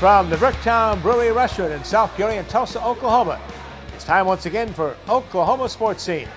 From the Bricktown Brewery restaurant in South Peoria and Tulsa, Oklahoma, it's time once again for Oklahoma Sports Scene.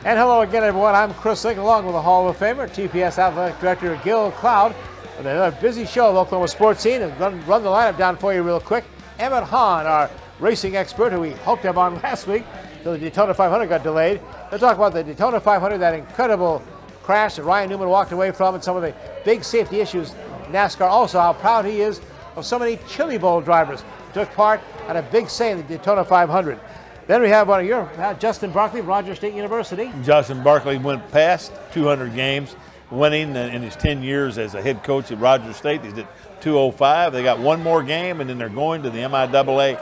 And hello again, everyone. I'm Chris Link, along with the Hall of Famer, TPS Athletic Director Gil Cloud, with another busy show of Oklahoma Sports Scene. And run the lineup down for you real quick. Emmett Hahn, our racing expert, who we hoped to have on last week, until the Daytona 500 got delayed. We'll talk about the Daytona 500, that incredible crash that Ryan Newman walked away from, and some of the big safety issues in NASCAR. Also, how proud he is of so many Chili Bowl drivers who took part and a big say in the Daytona 500. Then we have one of your, Justin Barkley of Rogers State University. Justin Barkley went past 200 games, winning in his 10 years as a head coach at Rogers State. He's at 205. They got one more game, and then they're going to the MIAA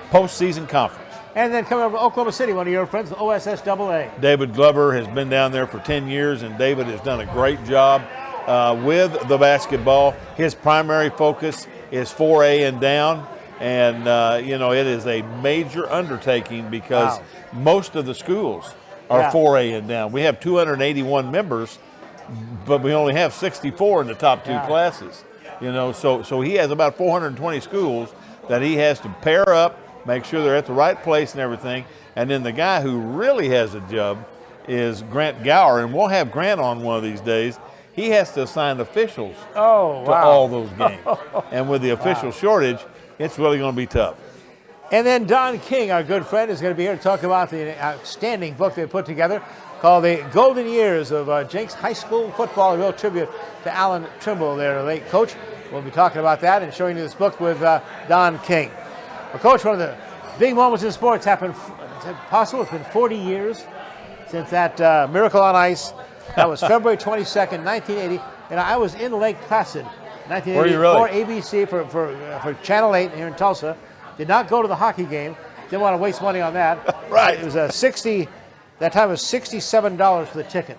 postseason conference. And then coming over to Oklahoma City, one of your friends, the OSSAA. David Glover has been down there for 10 years, and David has done a great job with the basketball. His primary focus is 4A and down, and it is a major undertaking because most of the schools are 4A and down. We have 281 members, but we only have 64 in the top two classes. So he has about 420 schools that he has to pair up, make sure they're at the right place and everything. And then the guy who really has a job is Grant Gower, and we'll have Grant on one of these days. He has to assign officials to all those games. And with the official shortage, it's really going to be tough. And then Don King, our good friend, is going to be here to talk about the outstanding book they put together called The Golden Years of Jenks High School Football, a real tribute to Alan Trimble, their late coach. We'll be talking about that and showing you this book with Don King. Well, Coach, one of the big moments in sports happened, possible, it's been 40 years since that Miracle on Ice. That was February 22nd, 1980, and I was in Lake Placid, 1980, for ABC, for Channel 8 here in Tulsa. Did not go to the hockey game. Didn't want to waste money on that. Right. It was that time it was $67 for the ticket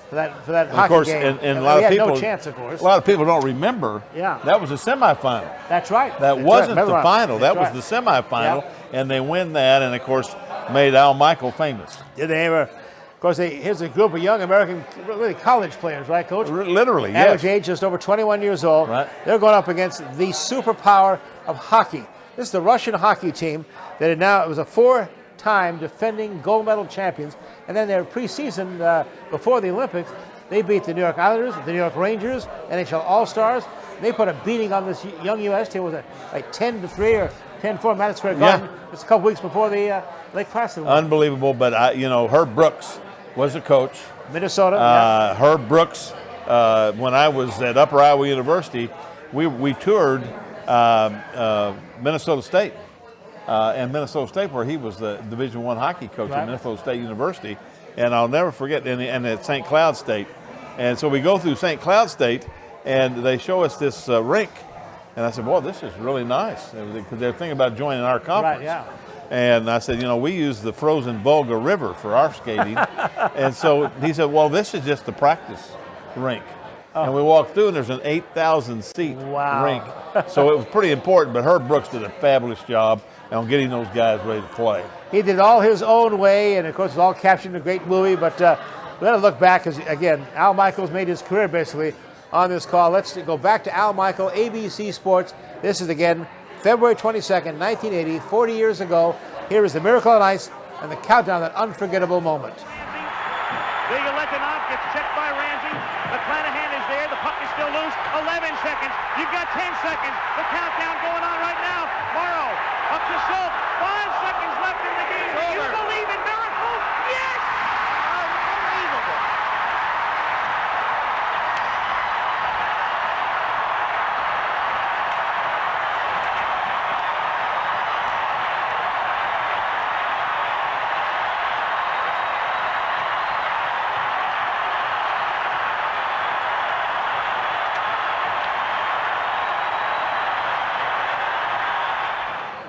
for that hockey of course, game. And a lot of people, had no chance, of course. A lot of people don't remember. Yeah. That was a semifinal. That's right. That wasn't the final. That's that was the semifinal, and they win that, and of course made Al Michael famous. Did they ever? Of course, here's a group of young American, really college players, right, Coach? Literally, yes. Average age just over 21 years old. Right. They're going up against the superpower of hockey. This is the Russian hockey team that it was a 4-time defending gold medal champions. And then their preseason, before the Olympics, they beat the New York Islanders, the New York Rangers, NHL All-Stars. They put a beating on this young U.S. team. Was it like 10-3 or 10-4 Madison Square Garden? Just a couple weeks before the Lake Placid one. Unbelievable, but Herb Brooks was a coach. Minnesota. Herb Brooks, when I was at Upper Iowa University, we toured Minnesota State. And Minnesota State, where he was the Division I hockey coach at Minnesota State University. And I'll never forget, and at St. Cloud State. And so we go through St. Cloud State, and they show us this rink. And I said, boy, this is really nice, because they're thinking about joining our conference. Right, yeah. And I said, we use the frozen Volga River for our skating. And so he said, well, this is just the practice rink. And we walked through, and there's an 8,000-seat rink. So it was pretty important, but Herb Brooks did a fabulous job on getting those guys ready to play. He did it all his own way, and of course, it's all captured in a great movie. But we got to look back, because again, Al Michaels made his career basically on this call. Let's go back to Al Michael, ABC Sports. This is again February 22nd, 1980, 40 years ago. Here is the Miracle on Ice and the countdown, that unforgettable moment. Letonov gets checked by Ramsey. McClanahan is there. The puck is still loose. 11 seconds. You've got 10 seconds. The countdown going on right now. Morrow up to Schultz. 5 seconds left in the game. Do you believe in miracles? Yes! Unbelievable.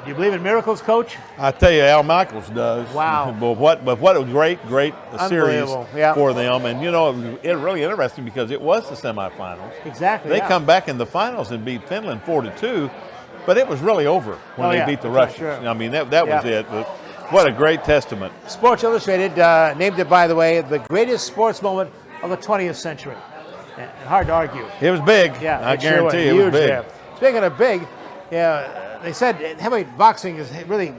Do you believe in miracles, Coach? I tell you, Al Michaels does. Wow. But what a great series for them. And, it's really interesting because it was the semifinals. Exactly. They come back in the finals and beat Finland 4-2, but it was really over when they beat the Russians. Sure. I mean, that was it. But what a great testament. Sports Illustrated named it, by the way, the greatest sports moment of the 20th century. And hard to argue. It was big. Yeah, I guarantee it was big. Speaking of big, Yeah, they said heavyweight boxing has really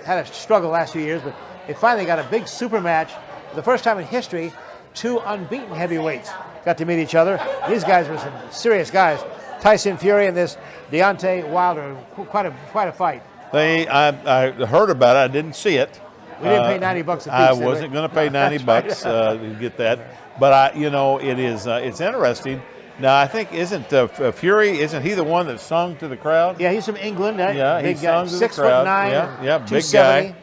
had a struggle the last few years, but they finally got a big super match. For the first time in history, 2 unbeaten heavyweights got to meet each other. These guys were some serious guys. Tyson Fury and this Deontay Wilder, quite a fight. I heard about it. I didn't see it. We didn't pay $90 a piece. I wasn't going to pay $90 to get that, but it is it's interesting. Now I think isn't he the one that sung to the crowd? Yeah, he's from England. Yeah, big he sung guy, to the 6'9". Yeah, big guy.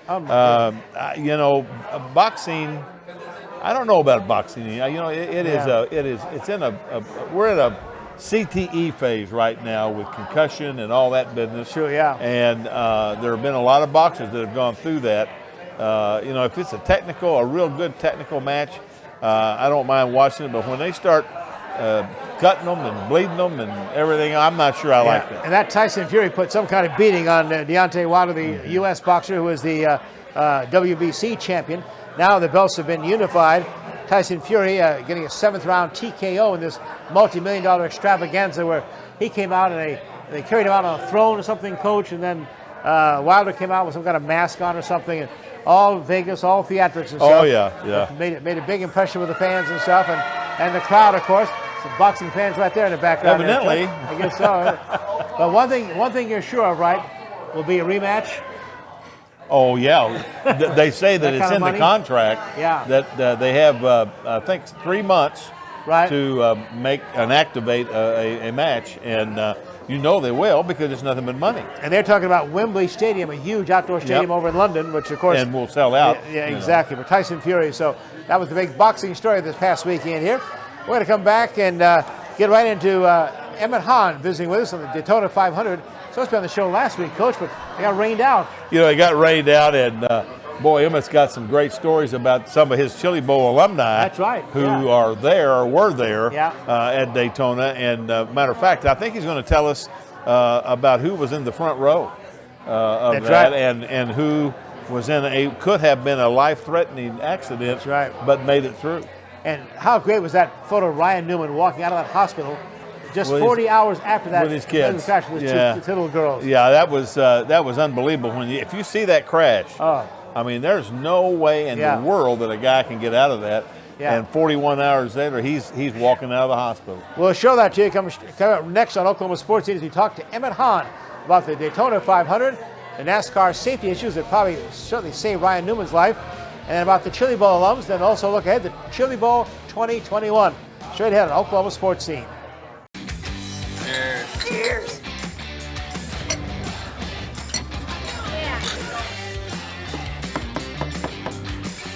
Boxing. I don't know about boxing. We're in a CTE phase right now with concussion and all that business. Sure, yeah. And there have been a lot of boxers that have gone through that. If it's a real good technical match, I don't mind watching it. But when they start cutting them and bleeding them and everything, I'm not sure I like that. And that Tyson Fury put some kind of beating on Deontay Wilder, the U.S. boxer who was the WBC champion. Now the belts have been unified. Tyson Fury getting a 7th round TKO in this multi-million-dollar extravaganza where he came out and they carried him out on a throne or something, coach, and then Wilder came out with some kind of mask on or something, and all Vegas, all theatrics and stuff. Oh yeah. Made a big impression with the fans and stuff, and the crowd, of course. Some boxing fans right there in the background. Evidently. I guess so. But one thing you're sure of, right, will be a rematch. Oh yeah, they say that it's in the contract. Yeah. That they have, I think, 3 months to make and activate a match, and they will because it's nothing but money. And they're talking about Wembley Stadium, a huge outdoor stadium over in London, which of course and will sell out. Yeah, exactly. For Tyson Fury, so that was the big boxing story this past weekend here. We're going to come back and get right into Emmett Hahn visiting with us on the Daytona 500. Supposed to be on the show last week, Coach, but they got rained out. It got rained out, and boy, Emmett's got some great stories about some of his Chili Bowl alumni. That's right. Who are there or were there Yeah. At Daytona. And matter of fact, I think he's going to tell us about who was in the front row of That's that, right. and who was could have been a life-threatening accident, That's right. but made it through. And how great was that photo of Ryan Newman walking out of that hospital just 40 hours after that? With his kids. Crash with two little girls. Yeah, that was unbelievable. If you see that crash, there's no way in the world that a guy can get out of that. Yeah. And 41 hours later, he's walking out of the hospital. We'll show that to you. Come up next on Oklahoma Sports Scene as we talk to Emmett Hahn about the Daytona 500, the NASCAR safety issues that probably certainly saved Ryan Newman's life, and about the Chili Bowl alums. Then also look ahead to Chili Bowl 2021. Straight ahead on Oklahoma Sports Scene. Cheers.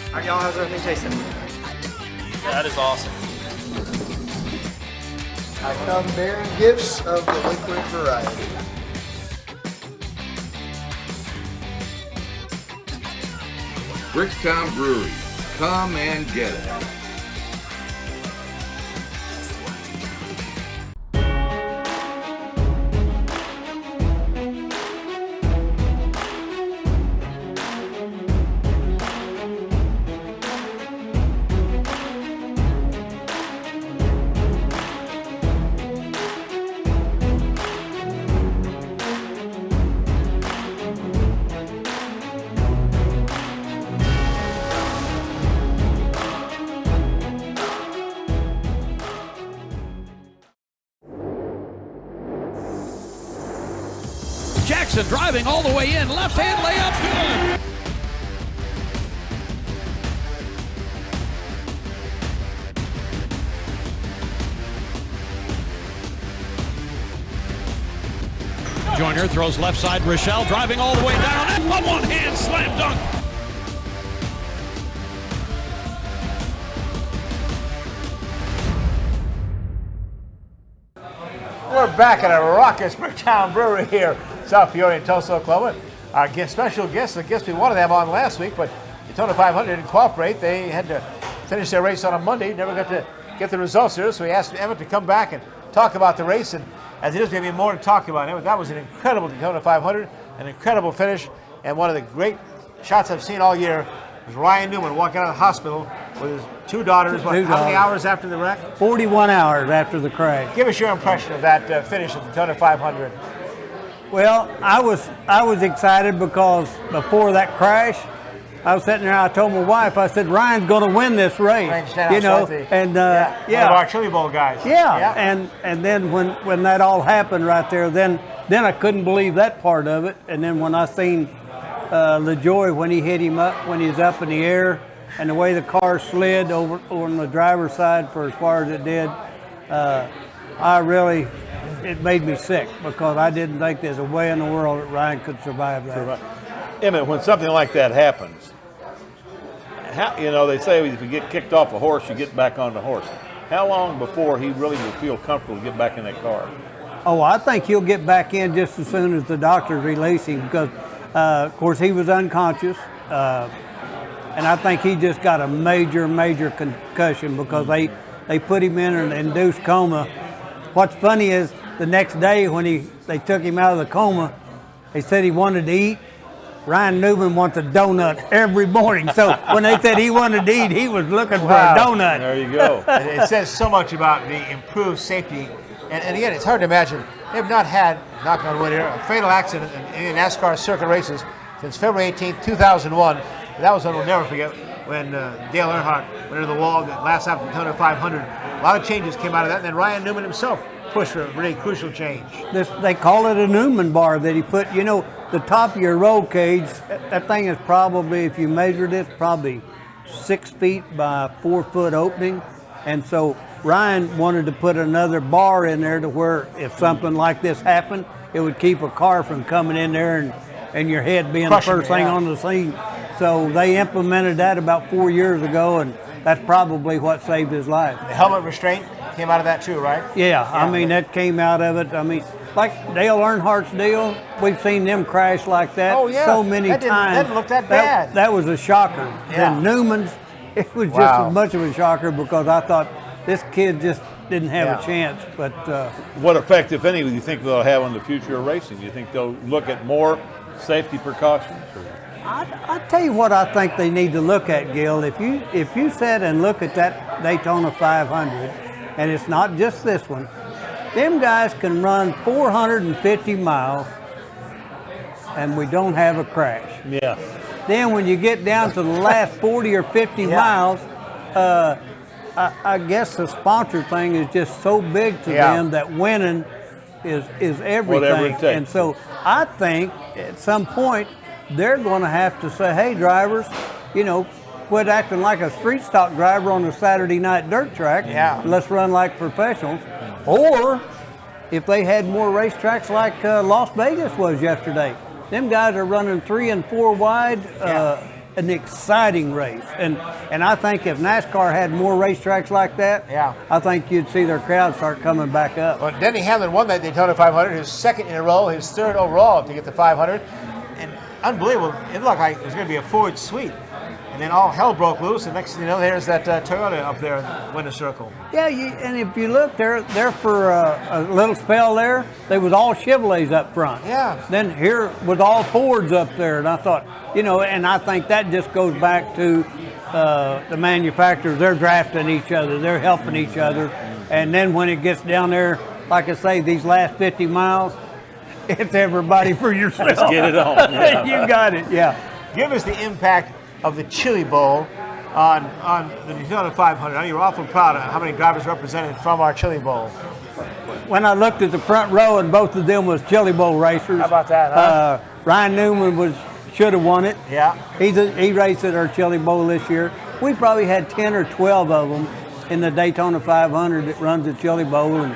All right, y'all, how's everything tasting? That is awesome. I come bearing gifts of the liquid variety. Bricktown Brewery. Come and get it. Jackson driving all the way in, left hand layup, good. Joyner throws left side, Rochelle driving all the way down, and a one-hand slam dunk. We're back at a raucous Bricktown Brewery here, South Peoria and Tulsa, Oklahoma. Our special guest, the guest we wanted to have on last week, but Daytona 500 didn't cooperate. They had to finish their race on a Monday, never got to get the results here, so we asked Emmett to come back and talk about the race, and as it is, maybe more to talk about. Emmett, that was an incredible Daytona 500, an incredible finish, and one of the great shots I've seen all year was Ryan Newman walking out of the hospital with his two daughters. How many hours after the wreck? 41 hours after the crash. Give us your impression of that finish of the Daytona 500. Well, I was excited because before that crash, I was sitting there. I told my wife, I said, "Ryan's going to win this race." You know, and one of our Chili Bowl guys. Yeah. And then when that all happened right there, then I couldn't believe that part of it. And then when I seen LaJoy when he hit him up when he was up in the air, and the way the car slid over on the driver's side for as far as it did, it made me sick because I didn't think there's a way in the world that Ryan could survive that. Emmett, when something like that happens, they say if you get kicked off a horse, you get back on the horse. How long before he really will feel comfortable to get back in that car? Oh, I think he'll get back in just as soon as the doctors release him because, of course, he was unconscious. And I think he just got a major concussion because they put him in an induced coma. What's funny is the next day when they took him out of the coma, they said he wanted to eat. Ryan Newman wants a donut every morning. So when they said he wanted to eat, he was looking for a donut. There you go. It says so much about the improved safety. And again, it's hard to imagine. They've not had, knock on wood here, a fatal accident in NASCAR circuit races since February 18th, 2001. That was one we'll never forget when Dale Earnhardt went into the wall that last lap of the Daytona 500. A lot of changes came out of that. And then Ryan Newman himself pushed for a really crucial change. They call it a Newman bar that he put, the top of your roll cage. That thing is probably, if you measured it, probably 6 feet by 4 foot opening. And so Ryan wanted to put another bar in there to where if something like this happened, it would keep a car from coming in there and your head being the first thing on the scene. So they implemented that about 4 years ago, and that's probably what saved his life. The helmet restraint came out of that too, right? Yeah. I mean, that came out of it. I mean, like Dale Earnhart's deal, we've seen them crash like that so many times. That didn't look that bad. That was a shocker. Yeah. Then Newman's, it was just as much of a shocker because I thought this kid just didn't have a chance. But what effect, if any, do you think they'll have on the future of racing? Do you think they'll look at more safety precautions? I tell you what I think they need to look at, Gil. If you sit and look at that Daytona 500, and it's not just this one, them guys can run 450 miles and we don't have a crash. Yeah. Then when you get down to the last 40 or 50 miles, I guess the sponsor thing is just so big to them that winning is everything. Whatever it takes. And so I think at some point they're going to have to say, hey, drivers, quit acting like a street stock driver on a Saturday night dirt track. Yeah. Let's run like professionals. Or if they had more racetracks like Las Vegas was yesterday, them guys are running 3 and 4 wide, an exciting race. And I think if NASCAR had more racetracks like that, I think you'd see their crowd start coming back up. Well, Denny Hamlin won that Daytona 500, his second in a row, his third overall to get the 500. And unbelievable, it looked like it was going to be a forward sweep. And then all hell broke loose, and next thing you know, there's that Toyota up there in the winner's circle. Yeah, and if you look, there for a little spell there, they was all Chevrolets up front. Yeah. Then here was all Fords up there, and I thought, and I think that just goes back to the manufacturers. They're drafting each other, they're helping each other, and then when it gets down there, like I say, these last 50 miles, it's everybody for yourself. Let's get it on. Yeah. You got it. Yeah. Give us the impact of the Chili Bowl on the Daytona 500. I know you're awful proud of how many drivers represented from our Chili Bowl. When I looked at the front row, and both of them was Chili Bowl racers. How about that, huh? Ryan Newman should have won it. Yeah. He raced at our Chili Bowl this year. We probably had 10 or 12 of them in the Daytona 500 that runs the Chili Bowl. And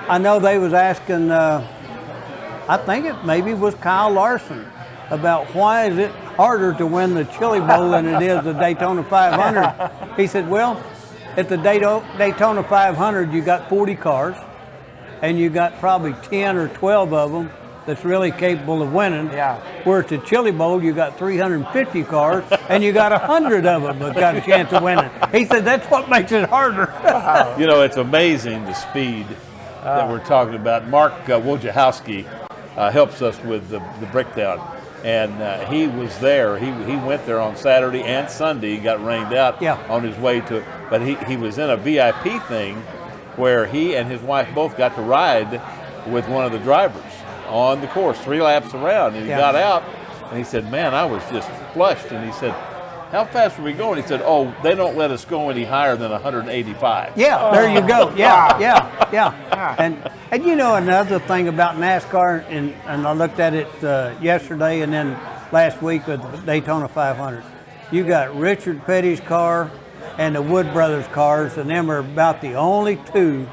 I know they was asking, I think it maybe was Kyle Larson, about why is it harder to win the Chili Bowl than it is the Daytona 500. He said, well, at the Daytona 500, you got 40 cars, and you got probably 10 or 12 of them that's really capable of winning. Yeah. Where at the Chili Bowl, you got 350 cars, and you got 100 of them that got a chance of winning. He said that's what makes it harder. It's amazing the speed that we're talking about. Mark Wojciechowski helps us with the Bricktown. And he was there. He went there on Saturday and Sunday. He got rained out on his way to it. But he was in a VIP thing where he and his wife both got to ride with one of the drivers. on the course, 3 laps around, and he got out, and he said, man, I was just flushed. And he said, how fast were we going? He said, oh, they don't let us go any higher than 185. Yeah, there you go. Yeah. And you know, another thing about NASCAR, and I looked at it yesterday and then last week with the Daytona 500. You got Richard Petty's car and the Wood Brothers cars, and them are about the only 2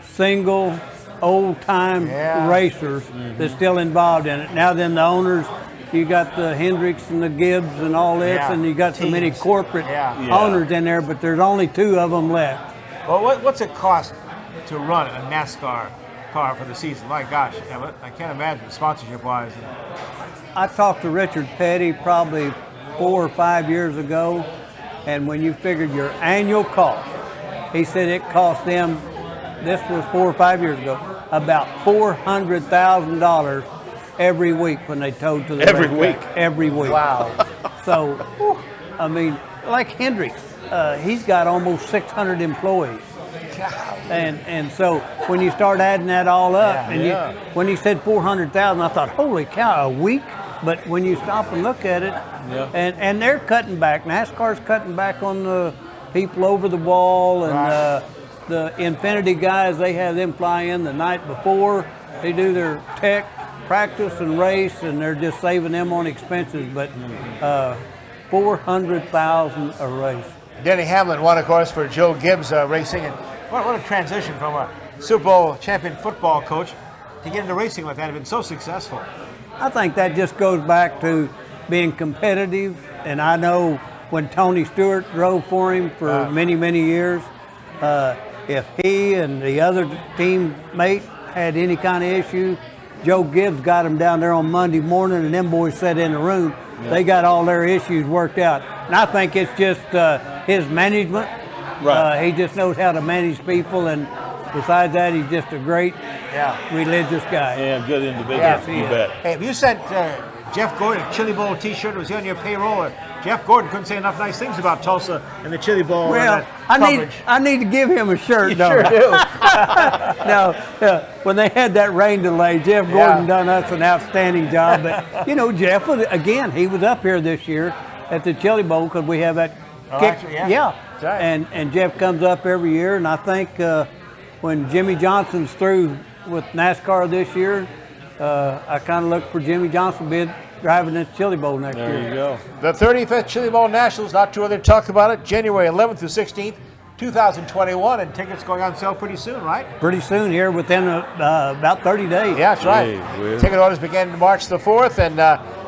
single old-time racers that's still involved in it. Now then the owners, you got the Hendricks and the Gibbs and all this, and you got so many corporate owners in there, but there's only 2 of them left. Well, what's it cost to run a NASCAR car for the season? My gosh, Emmett, I can't imagine sponsorship-wise. I talked to Richard Petty probably 4 or 5 years ago, and when you figured your annual cost, he said it cost them, this was 4 or 5 years ago, about $400,000 every week when they towed to the racetrack. Every week. Wow. So, I mean, like Hendricks, he's got almost 600 employees. And so when you start adding that all up, when he said 400,000, I thought, holy cow, a week? But when you stop and look at it, and they're cutting back. NASCAR's cutting back on the people over the wall, and the Infinity guys, they have them fly in the night before. They do their tech practice and race, and they're just saving them on expenses. But $400,000 a race. Denny Hamlin won, of course, for Joe Gibbs Racing. And what a transition from a Super Bowl champion football coach to get into racing like that and been so successful. I think that just goes back to being competitive. And I know when Tony Stewart drove for him for many, many years, if he and the other teammate had any kind of issue, Joe Gibbs got him down there on Monday morning, and them boys sat in the room. They got all their issues worked out. And I think it's just his management. He just knows how to manage people, and besides that, he's just a great religious guy. Yeah, good individual. Yes, you bet. Hey, have you sent Jeff Gordon a Chili Bowl t-shirt? Was he on your payroll? Jeff Gordon couldn't say enough nice things about Tulsa and the Chili Bowl. Well, I need to give him a shirt. You sure do. No, when they had that rain delay, Jeff Gordon done us an outstanding job. But you know, Jeff was, again, he was up here this year at the Chili Bowl because we have that kick. Actually, That's right. And Jeff comes up every year, and I think when Jimmy Johnson's through with NASCAR this year, I kind of look for Jimmy Johnson to be driving this Chili Bowl next year. There you go. The 35th Chili Bowl Nationals, not too early to talk about it, January 11th through 16th, 2021, and tickets going on sale pretty soon, right? Pretty soon here, within about 30 days. Yeah, that's right. Ticket orders begin March the 4th, and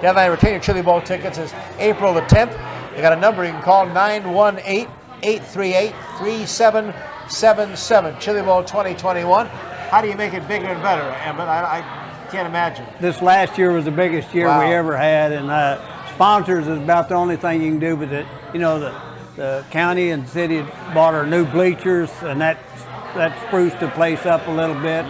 deadline to retain your Chili Bowl tickets is April the 10th. You got a number you can call, 918-838-3777. Chili Bowl 2021. How do you make it bigger and better, Emmett? I can't imagine. This last year was the biggest year we ever had, and sponsors is about the only thing you can do. But the county and city bought our new bleachers, and that spruced the place up a little bit.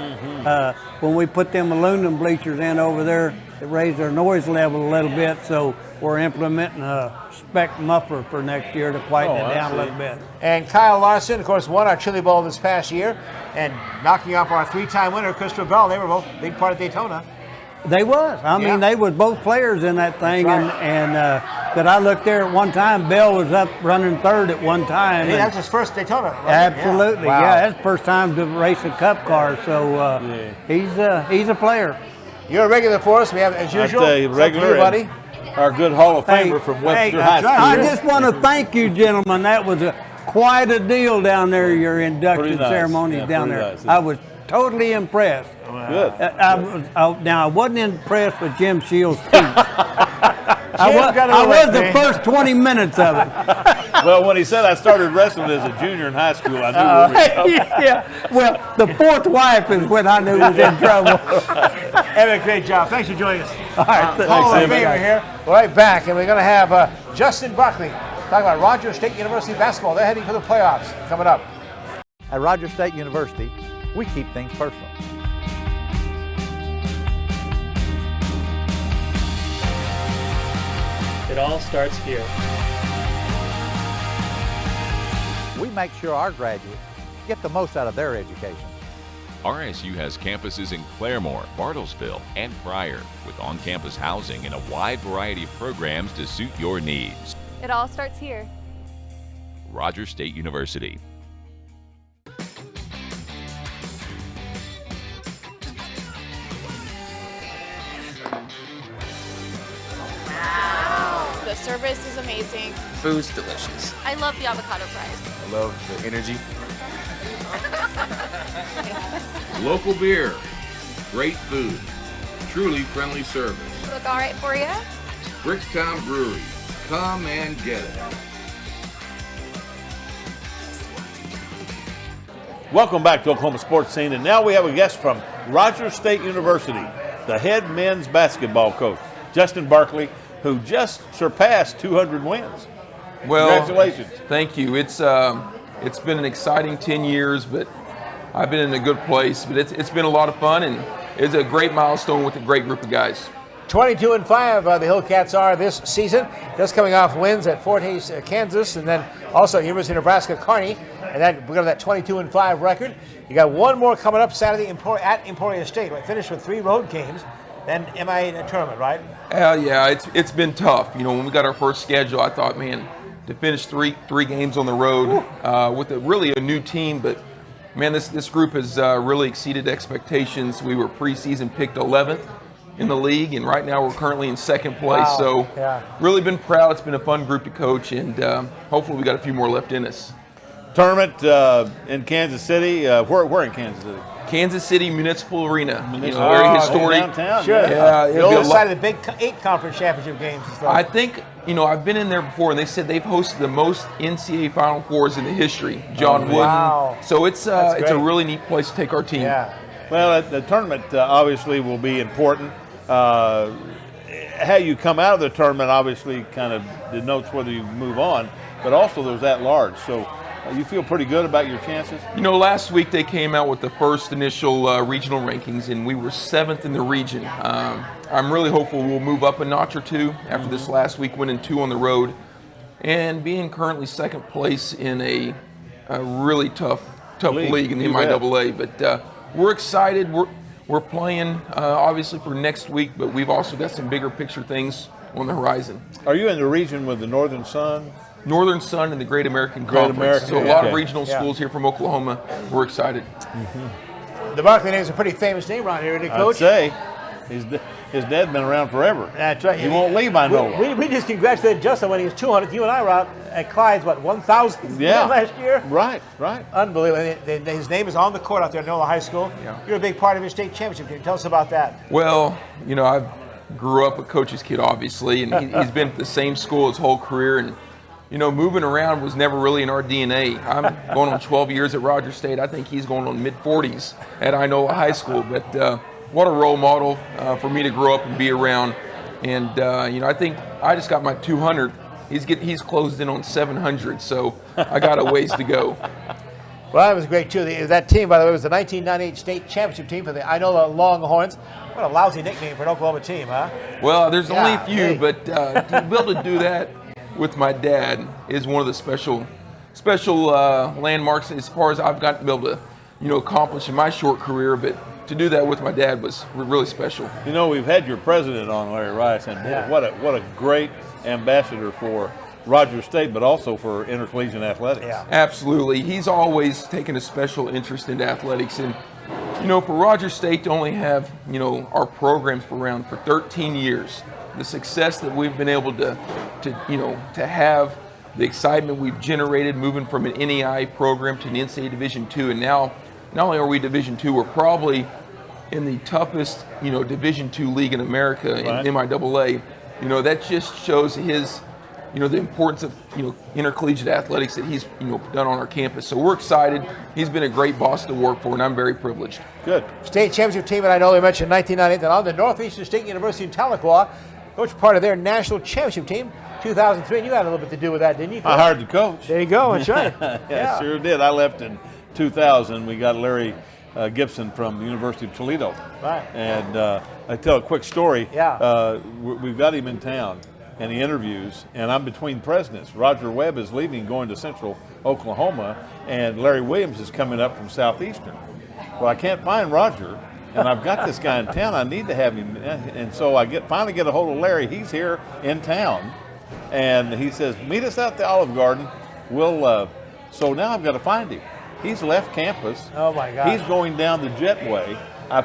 When we put them aluminum bleachers in over there, it raised our noise level a little bit. So we're implementing a spec muffler for next year to quieten it down a little bit. And Kyle Larson, of course, won our Chili Bowl this past year, and knocking off our 3-time winner, Christopher Bell. They were both a big part of Daytona. They was. I mean, they was both players in that thing. Right. But I looked there at one time. Bell was up running third at one time. Hey, that's his first Daytona. Absolutely. That's the first time to race a Cup car. So he's a player. You're a regular for us. We have, as usual, regular, buddy. Our good Hall of Famer from Webster High School. I just want to thank you, gentlemen. That was quite a deal down there, your induction ceremony down there. Nice. I was totally impressed. Good. I wasn't impressed with Jim Shields' speech. I was the first 20 minutes of it. Well, when he said I started wrestling as a junior in high school, I knew we were Well, the fourth wife is when I knew he was in trouble. Emmett, great job. Thanks for joining us. All right. Hall of Famer here. We're right back, and we're going to have Justin Barkley talking about Rogers State University basketball. They're heading for the playoffs coming up. At Rogers State University, we keep things personal. It all starts here. We make sure our graduates get the most out of their education. RSU has campuses in Claremore, Bartlesville, and Pryor, with on-campus housing and a wide variety of programs to suit your needs. It all starts here. Rogers State University. The service is amazing. Food's delicious. I love the avocado fries. I love the energy. Local beer, great food, truly friendly service. Look all right for you? Bricktown Brewery, come and get it. Welcome back to Oklahoma Sports Scene, and now we have a guest from Rogers State University, the head men's basketball coach, Justin Barkley, who just surpassed 200 wins. Well, congratulations. Thank you. It's been an exciting 10 years, but I've been in a good place. But it's been a lot of fun, and it's a great milestone with a great group of guys. 22-5 the Hillcats are this season, just coming off wins at Fort Hays, Kansas, and then also University of Nebraska, Kearney, and then we're going to that 22-5 record. You got one more coming up Saturday at Emporia State. We finished with 3 road games, then MIA tournament, right? Yeah, it's been tough. You know, when we got our first schedule, I thought, man, to finish three games on the road with really a new team, but man, this group has really exceeded expectations. We were preseason picked 11th in the league, and right now we're currently in 2nd place. Wow. So really been proud. It's been a fun group to coach, and hopefully we got a few more left in us. Tournament in Kansas City. Where in Kansas City? Kansas City Municipal Arena. Very historic. Downtown. Sure. Yeah, the old side of the Big 8 conference championship games. I think, I've been in there before, and they said they've hosted the most NCAA Final Fours in the history. John Wooden. Wow. So it's a really neat place to take our team. Yeah. Well, the tournament obviously will be important. How you come out of the tournament obviously kind of denotes whether you move on, but also there's at large. So you feel pretty good about your chances? Last week they came out with the first initial regional rankings, and we were 7th in the region. I'm really hopeful we'll move up a notch or two after this last week, winning 2 on the road, and being currently 2nd place in a really tough league in the MIAA. But we're excited. We're playing obviously for next week, but we've also got some bigger picture things on the horizon. Are you in the region with the Northern Sun? Northern Sun and the Great American Conference. So a lot of regional schools here from Oklahoma. We're excited. The Barkley name is a pretty famous name around here, isn't it, Coach? I'd say. His dad's been around forever. That's right. He won't leave, I know. We just congratulated Justin when he was 200th. You and I were out at Clyde's, 1,000th last year? Right. Unbelievable. His name is on the court out there at NOLA High School. Yeah. You're a big part of his state championship team. Tell us about that. Well, I grew up a coach's kid, obviously, and he's been at the same school his whole career, and moving around was never really in our DNA. I'm going on 12 years at Rogers State. I think he's going on mid-40s at Inola High School. But what a role model for me to grow up and be around. And, I think I just got my 200. He's closed in on 700, so I got a ways to go. Well, that was great, too. That team, by the way, was the 1998 state championship team for the Inola Longhorns. What a lousy nickname for an Oklahoma team, huh? Well, there's only a few, but to be able to do that with my dad is one of the special landmarks as far as I've got to be able to, accomplish in my short career. But to do that with my dad was really special. We've had your president on, Larry Rice, and boy, what a great ambassador for Rogers State, but also for intercollegiate athletics. Yeah. Absolutely. He's always taken a special interest in athletics. And, for Rogers State to only have, our programs around for 13 years, the success that we've been able to have, the excitement we've generated moving from an NEI program to an NCAA Division II, and now not only are we Division II, we're probably in the toughest, Division II league in America in MIAA. That just shows his, the importance of, intercollegiate athletics that he's, done on our campus. So we're excited. He's been a great boss to work for, and I'm very privileged. Good. State championship team, and I know they mentioned 1998, and on the Northeastern State University in Tahlequah. Coach, part of their national championship team, 2003, and you had a little bit to do with that, didn't you, Coach? I hired the coach. There you go, that's right. Yeah, sure did. I left in 2000. We got Larry Gibson from the University of Toledo. Right. And I tell a quick story. Yeah. We've got him in town, and he interviews, and I'm between presidents. Roger Webb is leaving, going to Central Oklahoma, and Larry Williams is coming up from Southeastern. well, I can't find Roger, and I've got this guy in town. I need to have him. And so I finally get a hold of Larry. He's here in town, and he says, meet us out at the Olive Garden. So now I've got to find him. He's left campus. Oh, my God. He's going down the jetway. I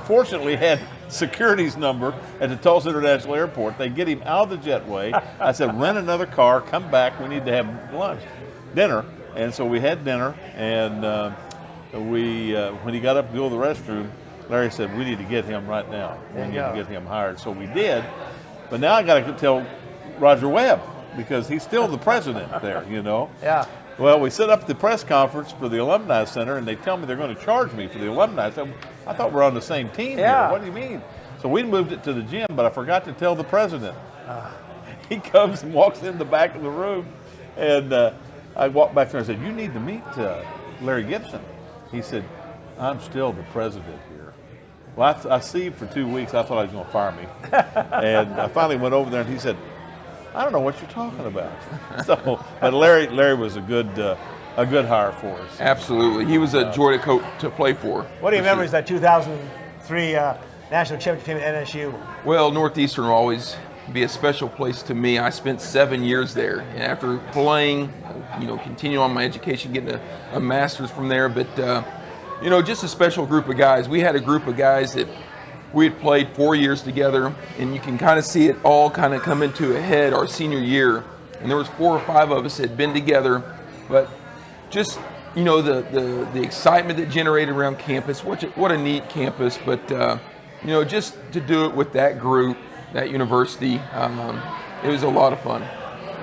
fortunately had security's number at the Tulsa International Airport. They get him out of the jetway. I said, rent another car, come back. We need to have dinner. And so we had dinner, and when he got up to go to the restroom, Larry said, we need to get him right now. We need to get him hired. So we did. But now I got to tell Roger Webb, because he's still the president there, you know. Yeah. Well, we set up the press conference for the Alumni Center, and they tell me they're going to charge me for the alumni. So I thought we're on the same team here. What do you mean? So we moved it to the gym, but I forgot to tell the president. He comes and walks in the back of the room, and I walked back there and said, you need to meet Larry Gibson. He said, I'm still the president here. Well, I see you for 2 weeks. I thought he was going to fire me. And I finally went over there, and he said, I don't know what you're talking about. So, but Larry was a good hire for us. Absolutely, he was a joy to play for. What are your memories of that 2003 national championship team at NSU? Well, Northeastern will always be a special place to me. I spent 7 years there, and after playing, continue on my education, getting a master's from there. But just a special group of guys. We had a group of guys that we had played 4 years together, and you can kind of see it all kind of come into a head our senior year. And there was 4 or 5 of us that had been together, but just the excitement that generated around campus. What a neat campus! But just to do it with that group, that university, it was a lot of fun.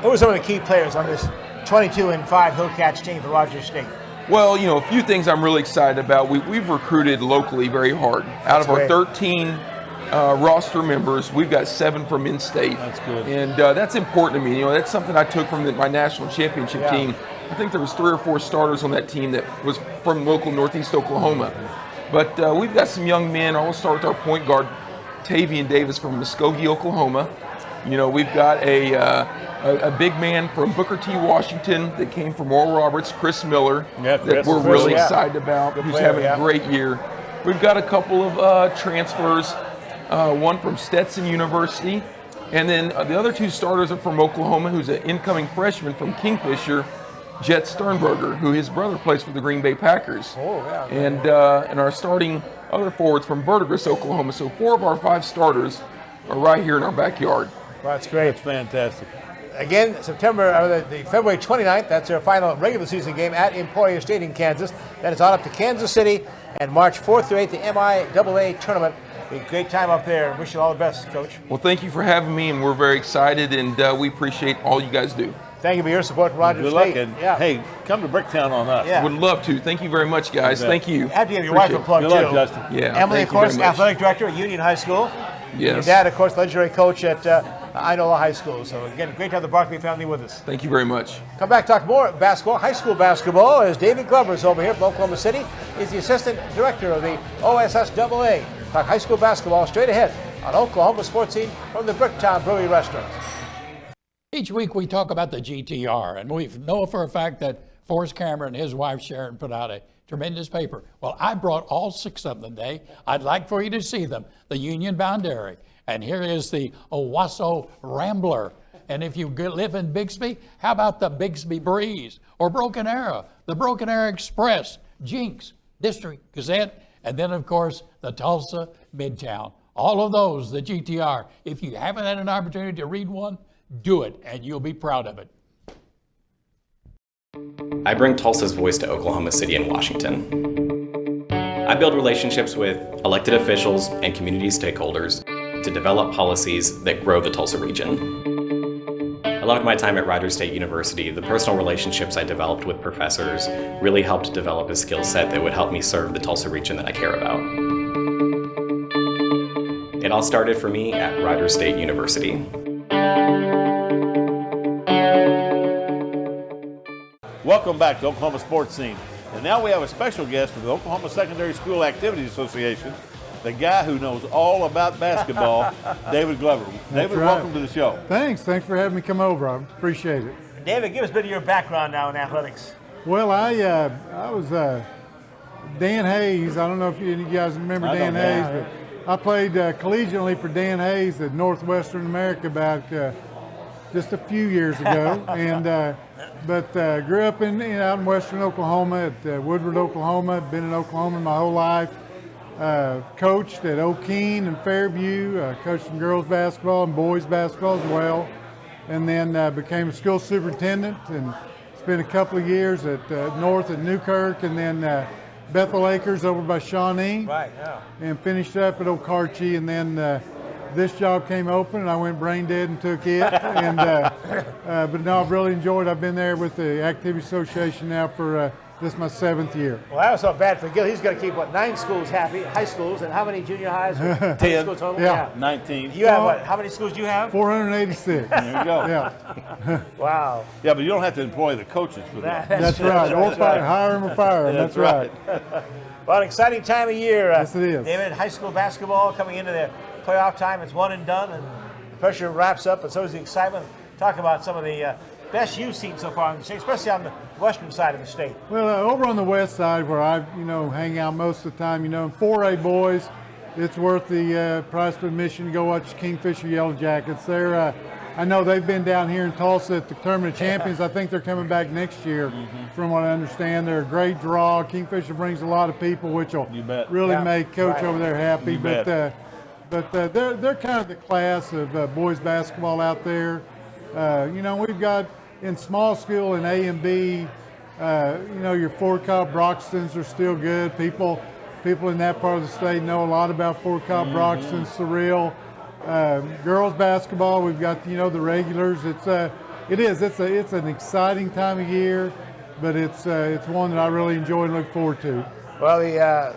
Who were some of the key players on this 22-5 Hillcats team for Rogers State? Well, a few things I'm really excited about. We've recruited locally very hard. Out of our 13 roster members, we've got 7 from in-state. That's good. And that's important to me. That's something I took from my national championship team. I think there was 3 or 4 starters on that team that was from local Northeast Oklahoma. But we've got some young men. I'll start with our point guard, Tavian Davis from Muskogee, Oklahoma. We've got a big man from Booker T, Washington that came from Oral Roberts, Chris Miller, that we're really excited about, who's having a great year. We've got a couple of transfers, one from Stetson University, and then the other 2 starters are from Oklahoma, who's an incoming freshman from Kingfisher, Jet Sternberger, who his brother plays for the Green Bay Packers. And our starting other forwards from Verdigris, Oklahoma. So 4 of our 5 starters are right here in our backyard. Well, that's great. That's fantastic. Again, the February 29th, that's our final regular season game at Emporia State in Kansas. Then it's on up to Kansas City, and March 4th through 8th, the MIAA tournament. Be a great time up there. Wish you all the best, Coach. Well, thank you for having me, and we're very excited, and we appreciate all you guys do. Thank you for your support for Rogers State. Good luck, and hey, come to Bricktown on us. Yeah. Would love to. Thank you very much, guys. Thank you. Have to give your wife a plug, too. Good luck, Justin. Yeah. Emily, of course, athletic director at Union High School. Yes. Your dad, of course, legendary coach at Inola High School. So, again, great to have the Barkley family with us. Thank you very much. Come back, talk more basketball, high school basketball, as David Glover is over here from Oklahoma City. He's the assistant director of the OSSAA. Talk high school basketball straight ahead on Oklahoma Sports Scene from the Bricktown Brewery restaurant. Each week we talk about the GTR, and we know for a fact that Forrest Cameron and his wife Sharon put out a tremendous paper. Well, I brought all 6 of them today. I'd like for you to see them. The Union Boundary, and here is the Owasso Rambler. And if you live in Bixby, how about the Bixby Breeze or Broken Arrow, the Broken Arrow Express, Jenks, District Gazette, and then of course the Tulsa Midtown. All of those, the GTR. If you haven't had an opportunity to read one, do it, and you'll be proud of it. I bring Tulsa's voice to Oklahoma City and Washington. I build relationships with elected officials and community stakeholders to develop policies that grow the Tulsa region. I loved my time at Rogers State University. The personal relationships I developed with professors really helped develop a skill set that would help me serve the Tulsa region that I care about. It all started for me at Rogers State University. Welcome back to Oklahoma Sports Scene. And now we have a special guest from the Oklahoma Secondary School Activities Association, the guy who knows all about basketball, David Glover. David, welcome to the show. Thanks for having me come over. I appreciate it. David, give us a bit of your background now in athletics. Well, I was Dan Hayes, I don't know if you guys remember Dan Hayes, but I played collegiately for Dan Hayes at Northwestern America about just a few years ago, and but grew up out in western Oklahoma at Woodward, Oklahoma. Been in Oklahoma my whole life. Coached at O'Keene and Fairview. Coached some girls basketball and boys basketball as well, and then became a school superintendent and spent a couple of years at North at Newkirk, and then Bethel Acres over by Shawnee. Right, yeah. And finished up at Okarche, and then this job came open, and I went brain dead and took it. And but no, I've really enjoyed. I've been there with the Activity Association now for this is my 7th year. Well, that was not bad for Gil. He's going to keep, 9 schools happy, high schools, and how many junior highs? 10. Schools total? Yeah. 19. You have what? How many schools do you have? 486. There you go. Yeah. Wow. Yeah, but you don't have to employ the coaches for that. That's right. Or hire them or fire them. That's right. Well, an exciting time of year. Yes, it is. David, high school basketball coming into the playoff time. It's one and done, and the pressure wraps up, and so is the excitement. Talk about some of the best you've seen so far in the state, especially on the western side of the state. Well, over on the west side where I, hang out most of the time, 4A boys, it's worth the price of admission to go watch Kingfisher Yellow Jackets. They're, I know they've been down here in Tulsa at the Tournament of Champions. I think they're coming back next year, from what I understand. They're a great draw. Kingfisher brings a lot of people, which will really make Coach over there happy. But they're kind of the class of boys basketball out there. We've got in small school in A and B, your Fort Cobb Broxtons are still good. People in that part of the state know a lot about Fort Cobb Broxton, Surreal. Girls basketball, we've got the regulars. It's an exciting time of year, but it's one that I really enjoy and look forward to. Well, the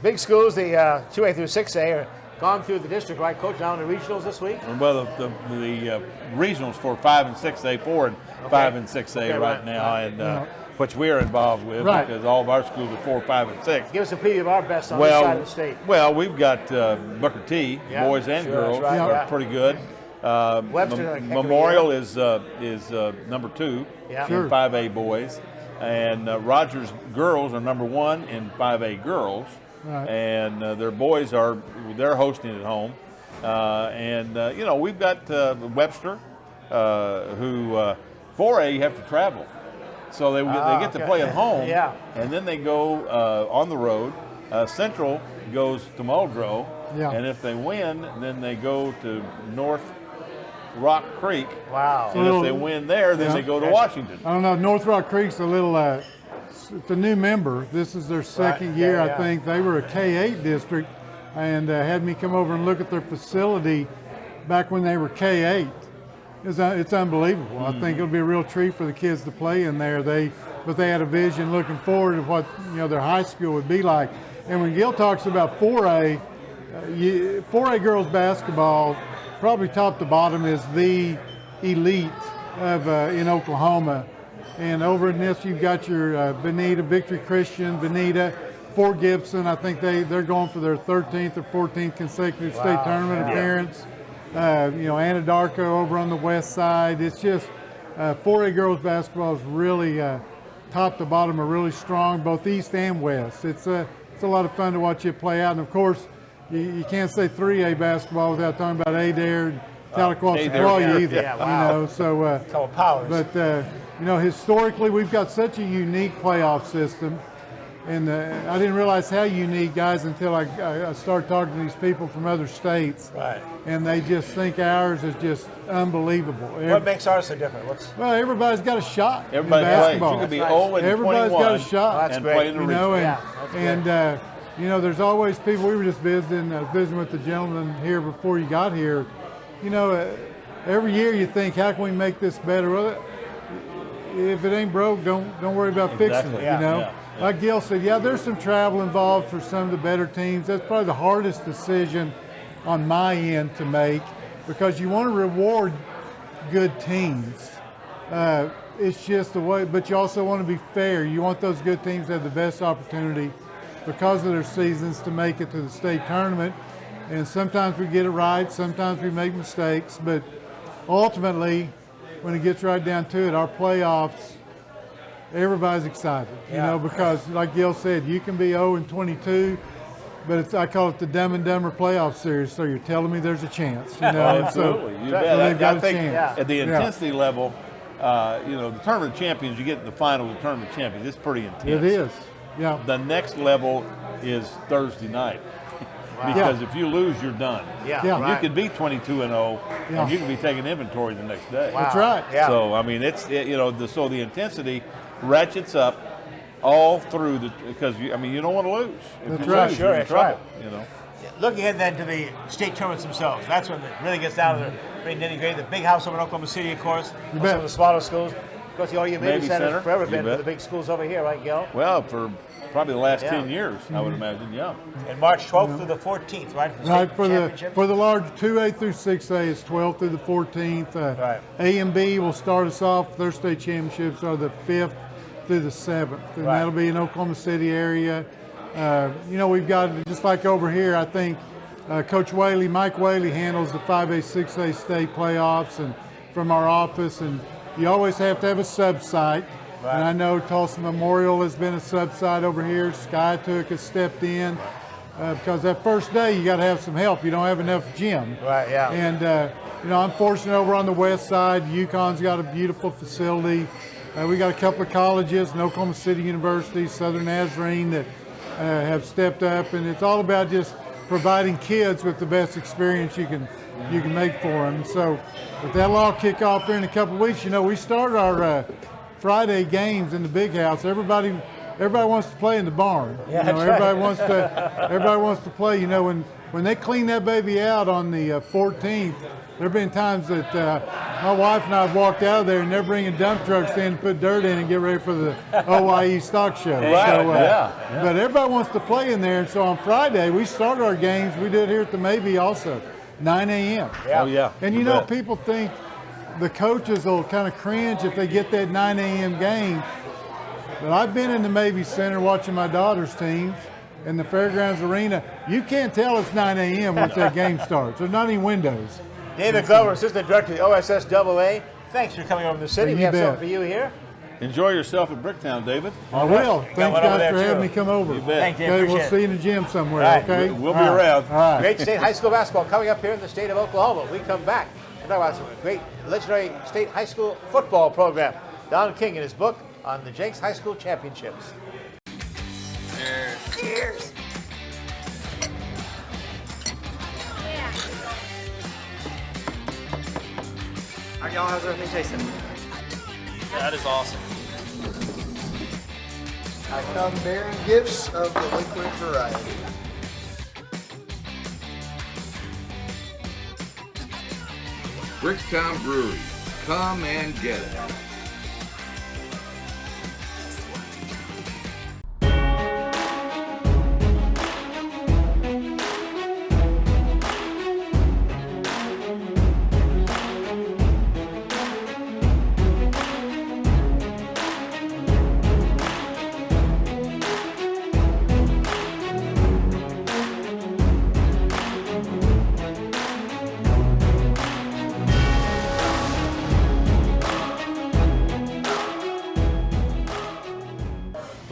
big schools, the 2A through 6A, are gone through the district, right, Coach? Now in the regionals this week. Well, the regionals for 5 and 6A, 4 and 5 and 6A right now, and which we're involved with because all of our schools are 4, 5, and 6. Give us a preview of our best on this side of the state. Well, we've got Booker T, boys and girls, are pretty good. Memorial is number 2 in 5A boys, and Rogers girls are number 1 in 5A girls. Right. And their boys they're hosting at home, we've got Webster, who 4A you have to travel, so they get to play at home, and then they go on the road. Central goes to Muldrow, and if they win, then they go to North Rock Creek. Wow! And if they win there, then they go to Washington. I don't know. North Rock Creek's a little. It's a new member. This is their second year, I think. They were a K8 district and had me come over and look at their facility back when they were K8. It's unbelievable. I think it'll be a real treat for the kids to play in there. But they had a vision looking forward to what their high school would be like. And when Gil talks about 4A, 4A girls basketball, probably top to bottom, is the elite of in Oklahoma. And over in this, you've got your Veneta, Victory Christian, Veneta, Fort Gibson. I think they're going for their 13th or 14th consecutive state tournament appearance. Anadarko over on the west side. It's just 4A girls basketball is really top to bottom are really strong, both east and west. It's a lot of fun to watch it play out. And of course, you can't say 3A basketball without talking about Adair and Tahlequah Sequoia either. Couple powers. But historically, we've got such a unique playoff system, and I didn't realize how unique, guys, until I started talking to these people from other states. Right. And they just think ours is just unbelievable. What makes ours so different? Well, everybody's got a shot. Everybody in basketball. plays. You could be 0 and Everybody's 21 got a shot. and play in the region. There's always people. We were just visiting with the gentleman here before you got here. Every year you think, how can we make this better? Well, if it ain't broke, don't worry about fixing it. Like Gil said, there's some travel involved for some of the better teams. That's probably the hardest decision on my end to make, because you want to reward good teams. It's just the way, but you also want to be fair. You want those good teams to have the best opportunity because of their seasons to make it to the state tournament. And sometimes we get it right, sometimes we make mistakes, but ultimately, when it gets right down to it, our playoffs everybody's excited, you know, because like Gil said, you can be 0-22, but I call it the Dumb and Dumber playoff series. So you're telling me there's a chance, you know? Absolutely, so, you bet. they've got I think a chance. at the intensity level, you know, the tournament champions, you get in the final of the tournament champions. It's pretty intense. It is, yeah. The next level is Thursday night. Because if you lose, you're done. Yeah. You could be 22-0, and you could be taking inventory the next day. That's right. Yeah. So I mean, you know, so the intensity ratchets up all through because you don't want to lose. If That's you right. lose, Sure, you're in that's trouble, right. You know. Looking ahead then to the state tournaments themselves, that's when it really gets down to the very nitty-gritty. The big house over in Oklahoma City, of course. Some of the smaller schools. Of course, the OU Maybe Center's forever been for the big schools over here, right, Gil? Well, for probably the last 10 years, I would imagine, And March 12th through the 14th, right? For the large 2A through 6A, it's 12th through the 14th. A and B will start us off. Their state championships are the 5th through the 7th, and that'll be in Oklahoma City area. You know, we've got, just like over here, I think Coach Whaley, Mike Whaley handles the 5A, 6A state playoffs and from our office, and you always have to have a sub-site. And I know Tulsa Memorial has been a sub-site over here. Skytook has stepped in because that first day you got to have some help. You don't have enough gym. Right, yeah. And, you know, I'm fortunate over on the west side. UConn's got a beautiful facility. We got a couple of colleges, and Oklahoma City University, Southern Nazarene, that have stepped up. And it's all about just providing kids with the best experience you can make for them. So, but that'll all kick off here in a couple of weeks. You know, we started our Friday games in the big house. Everybody wants to play in the barn. Yeah, you know, everybody wants to play. You know, when they clean that baby out on the 14th, there have been times that my wife and I have walked out of there and they're bringing dump trucks in to put dirt in and get ready for the OYE stock show. But everybody wants to play in there, and so on Friday we start our games. We do it here at the Maybe also, 9 a.m. Oh yeah. And you know, people think the coaches will kind of cringe if they get that 9 a.m. game. But I've been in the Maybe Center watching my daughter's teams in the Fairgrounds Arena. You can't tell it's 9 a.m. once that game starts. There's not any windows. David Glover, Assistant Director of the OSSAA. Thanks for coming over to the city. We have something for you here. Enjoy yourself at Bricktown, David. I will. Thanks, guys, for having me come over. You bet. Thank you. Okay, we'll Appreciate see you in the gym somewhere, Right. okay? We'll be around. All right. Great state high school basketball coming up here in the state of Oklahoma. We come back and talk about some great legendary state high school football program. Don King in his book on the Jenks High School Championships. Cheers. All right, y'all, how's everything tasting? That is awesome. I come bearing gifts of the liquid variety. Bricktown Brewery. Come and get it.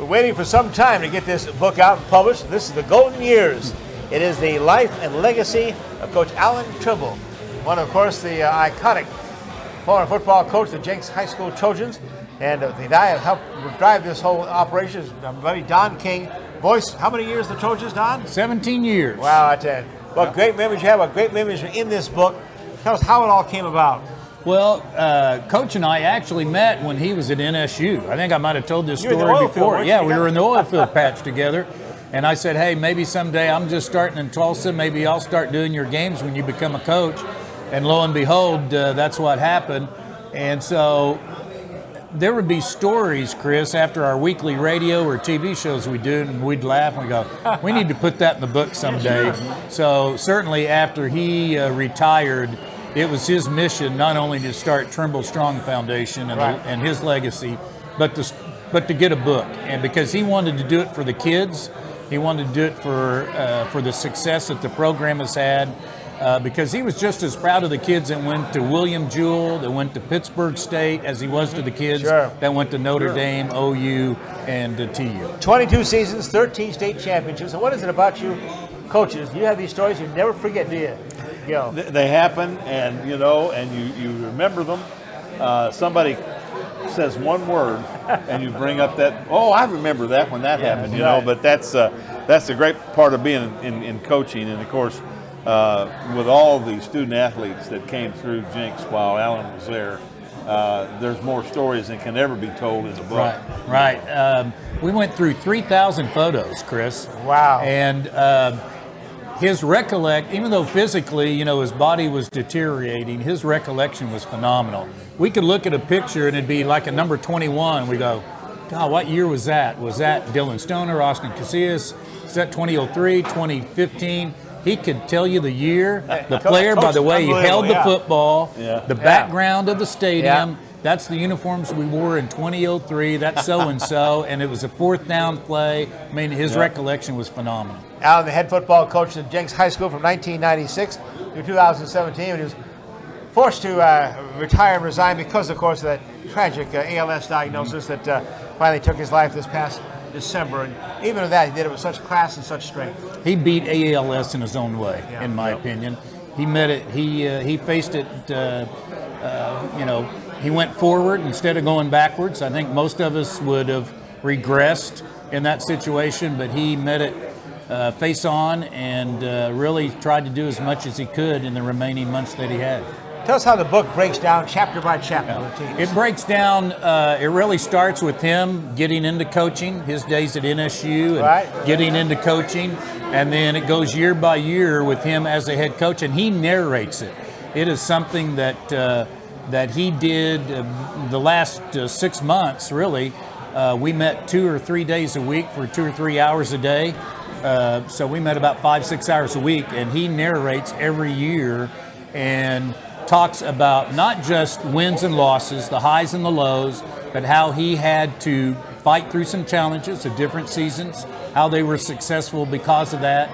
Waiting for some time to get this book out and published. This is The Golden Years. It is the life and legacy of Coach Alan Trimble, one, of course, the iconic former football coach, the Jenks High School Trojans, and the guy who helped drive this whole operation is my buddy Don King. Voice, how many years the Trojans, Don? 17 years. Wow, I tell you. What great memories you have, what great memories are in this book. Tell us how it all came about. Well, Coach and I actually met when he was at NSU. I think I might have told this story before. Field, yeah, we were in the oil field patch together. And I said, hey, maybe someday I'm just starting in Tulsa. Maybe I'll start doing your games when you become a coach. And lo and behold, that's what happened. And so there would be stories, Chris, after our weekly radio or TV shows we do, and we'd laugh and we go, we need to put that in the book someday. So certainly after he retired, it was his mission not only to start Trimble Strong Foundation and his legacy, but to get a book. And because he wanted to do it for the kids, he wanted to do it for the success that the program has had. because he was just as proud of the kids that went to William Jewell, that went to Pittsburgh State, as he was to the kids that went to Notre Dame, OU, and TU. 22 seasons, 13 state championships. And what is it about you coaches? You have these stories you never forget, do you? They happen, and you remember them. Somebody says one word, and you bring up that. Oh, I remember that when that happened. But that's the great part of being in coaching, and of course, with all the student athletes that came through Jenks while Alan was there, there's more stories than can ever be told in the book. Right. We went through 3,000 photos, Chris. Wow. And his even though physically, his body was deteriorating, his recollection was phenomenal. We could look at a picture and it'd be like a number 21. We go, God, what year was that? Was that Dylan Stoner, Austin Casillas? Is that 2003, 2015? He could tell you the year, the player by the way he held the football, the background of the stadium. That's the uniforms we wore in 2003. That's so-and-so, and it was a fourth down play. I mean, his recollection was phenomenal. Alan, the head football coach at Jenks High School from 1996 to 2017, when he was forced to retire and resign because, of course, of that tragic ALS diagnosis that finally took his life this past December. And even with that, he did it with such class and such strength. He beat ALS in his own way, in my opinion. He met it. He faced it. He went forward instead of going backwards. I think most of us would have regressed in that situation, but he met it face on and really tried to do as much as he could in the remaining months that he had. Tell us how the book breaks down chapter by chapter with teams. It breaks down, it really starts with him getting into coaching, his days at NSU, and getting into coaching, and then it goes year by year with him as a head coach, and he narrates it. It is something that he did the last 6 months, really. We met 2 or 3 days a week for 2 or 3 hours a day. So we met about 5-6 hours a week, and he narrates every year and talks about not just wins and losses, the highs and the lows, but how he had to fight through some challenges of different seasons, how they were successful because of that,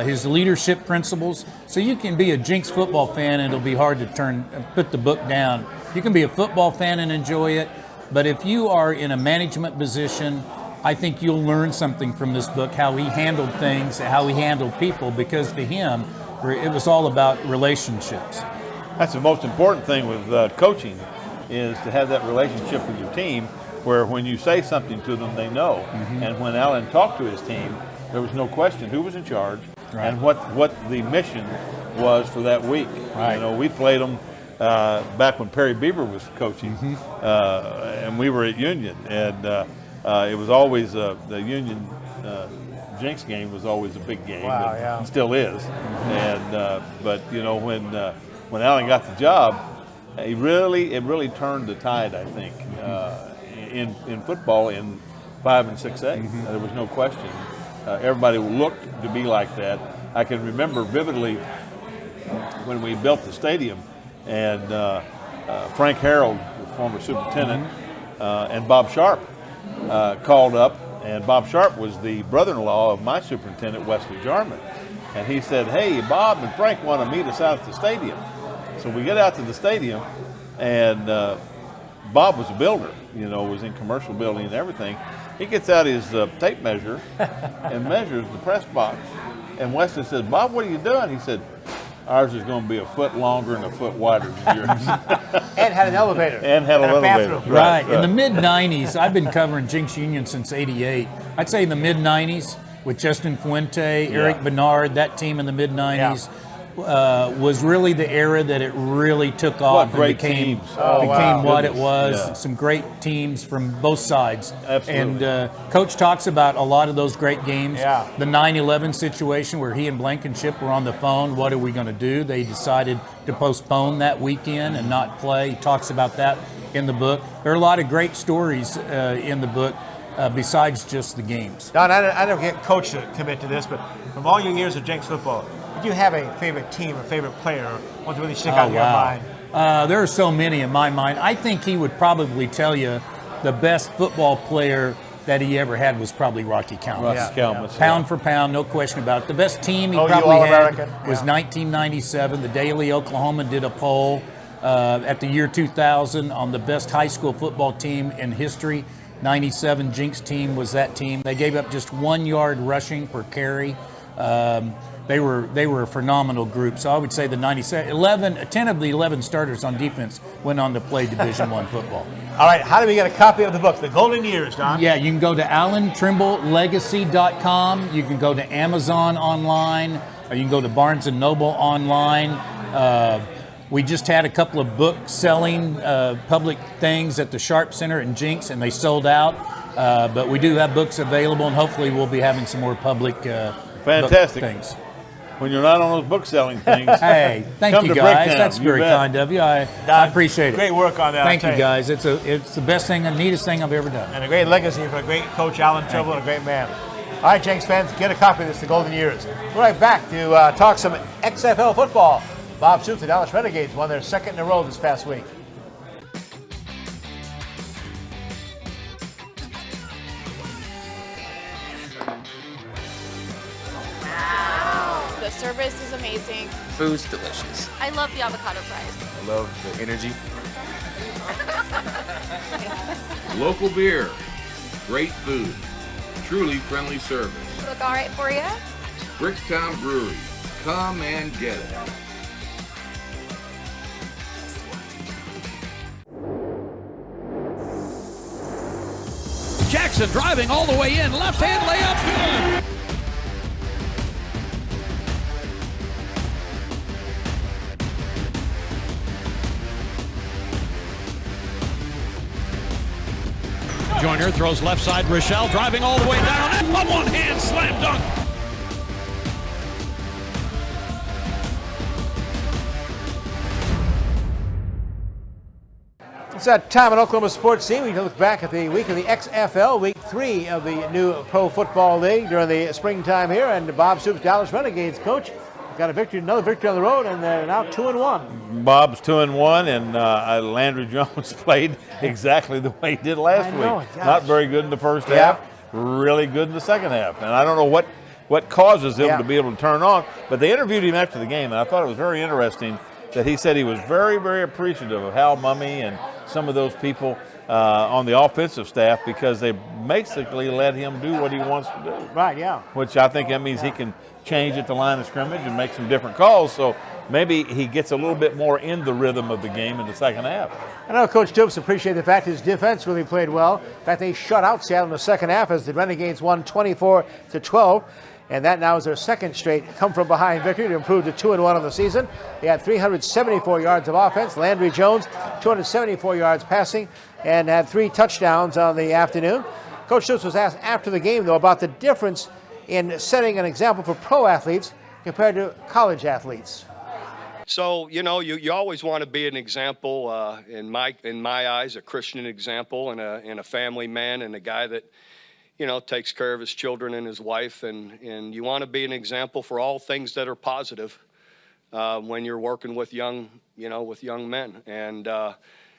his leadership principles. So you can be a Jenks football fan and it'll be hard to put the book down. You can be a football fan and enjoy it, but if you are in a management position, I think you'll learn something from this book, how he handled things, how he handled people, because to him, it was all about relationships. That's the most important thing with coaching, is to have that relationship with your team where when you say something to them, they know. And when Alan talked to his team, there was no question who was in charge and what the mission was for that week. We played them back when Perry Beaver was coaching, and we were at Union, and it was always the Union Jenks game was always a big game. It still is. And but when Alan got the job, it really turned the tide, I think, in football in 5 and 6A. There was no question. Everybody looked to be like that. I can remember vividly when we built the stadium, and Frank Harold, the former superintendent, and Bob Sharp called up, and Bob Sharp was the brother-in-law of my superintendent, Wesley Jarman. And he said, hey, Bob and Frank want to meet us out at the stadium. So we get out to the stadium, and Bob was a builder, was in commercial building and everything. He gets out his tape measure and measures the press box. And Wesley says, Bob, what are you doing? He said, ours is going to be a foot longer and a foot wider than yours. And had an elevator. And had an elevator. Right. In the mid-'90s, I've been covering Jenks Union since '88. I'd say in the mid-'90s with Justin Fuente, Eric Bernard, that team in the mid-'90s. Was really the era that it really took off and became what it was. Some great teams from both sides. Absolutely. And Coach talks about a lot of those great games. The 9/11 situation where he and Blankenship were on the phone. What are we going to do? They decided to postpone that weekend and not play. He talks about that in the book. There are a lot of great stories in the book besides just the games. Don, I don't get Coach to commit to this, but from all your years of Jenks football, do you have a favorite team or favorite player, or one to really stick out in your mind? There are so many in my mind. I think he would probably tell you the best football player that he ever had was probably Rocky Calmus. Pound for pound, no question about it. The best team he probably had was 1997. The Daily Oklahoma did a poll at the year 2000 on the best high school football team in history. 97 Jenks team was that team. They gave up just 1 yard rushing per carry. They were a phenomenal group. So I would say the 10 of the 11 starters on defense went on to play Division I football. All right, how do we get a copy of the book, The Golden Years, Don? Yeah, you can go to AlanTrimbleLegacy.com. You can go to Amazon online, or you can go to Barnes & Noble online. We just had a couple of book selling public things at the Sharp Center in Jenks, and they sold out. But we do have books available, and hopefully we'll be having some more public fantastic book things. When you're not on those book selling things. Hey, thank you guys. That's very kind of you. I appreciate it. Great work on that. Thank you guys. It's the best thing, the neatest thing I've ever done. And a great legacy for a great coach, Alan Trimble, and a great man. All right, Jenks fans, get a copy of this, The Golden Years. We're right back to talk some XFL football. Bob Stoops, the Dallas Renegades, won their second in a row this past week. The service is amazing. Food's delicious. I love the avocado fries. I love the energy. Local beer, great food, truly friendly service. Look all right for you? Bricktown Brewery, come and get it. Jackson driving all the way in, left hand layup, good. Joyner throws left side, Rochelle driving all the way down, and a one-hand slam dunk. It's that time on Oklahoma Sports Scene. We look back at the week of the XFL, week 3 of the new Pro Football League during the springtime here. And Bob Stoops, Dallas Renegades coach, got another victory on the road, and they're now 2-1. Bob's 2-1, and Landry Jones played exactly the way he did last week. Gosh. Not very good in the first half, really good in the second half. And I don't know what causes him to be able to turn on, but they interviewed him after the game, and I thought it was very interesting that he said he was very, very appreciative of Hal Mummy and some of those people on the offensive staff because they basically let him do what he wants to do. Right, yeah. Which I think that means he can change at the line of scrimmage and make some different calls. So maybe he gets a little bit more in the rhythm of the game in the second half. I know Coach Stoops appreciated the fact his defense really played well. In fact, they shut out Seattle in the second half as the Renegades won 24-12. And that now is their second straight come-from-behind victory to improve to 2-1 on the season. They had 374 yards of offense. Landry Jones, 274 yards passing, and had 3 touchdowns on the afternoon. Coach Stoops was asked after the game, though, about the difference in setting an example for pro athletes compared to college athletes. So, you know, you always want to be an example, in my eyes, a Christian example and a family man and a guy that, you know, takes care of his children and his wife, and you want to be an example for all things that are positive when you're working with young men. And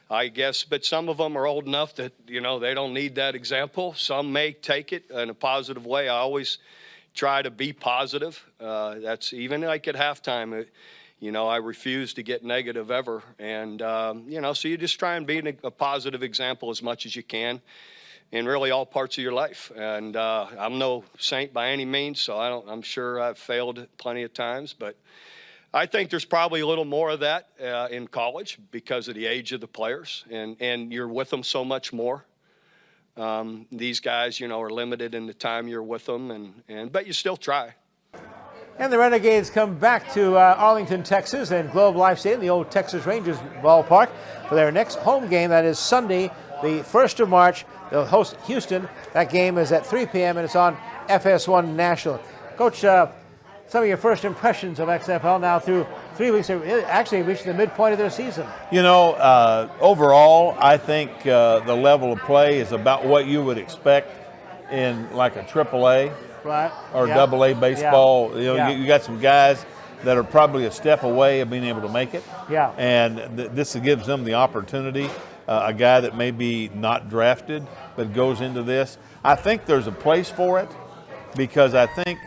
I guess, but some of them are old enough that, you know, they don't need that example. Some may take it in a positive way. I always try to be positive. That's even like at halftime. You know, I refuse to get negative ever. And, you know, so you just try and be a positive example as much as you can in really all parts of your life. And I'm no saint by any means, so I'm sure I've failed plenty of times. But I think there's probably a little more of that in college because of the age of the players, and you're with them so much more. These guys, you know, are limited in the time you're with them, but you still try. And the Renegades come back to Arlington, Texas, and Globe Life Stadium, the old Texas Rangers ballpark, for their next home game. That is Sunday, the 1st of March. They'll host Houston. That game is at 3 p.m. and it's on FS1 National. Coach, some of your first impressions of XFL now through 3 weeks. They're actually reached the midpoint of their season. You know, overall, I think the level of play is about what you would expect in like a AAA or AA baseball. You know, you got some guys that are probably a step away of being able to make it. Yeah. And this gives them the opportunity. a guy that may be not drafted but goes into this. I think there's a place for it because I think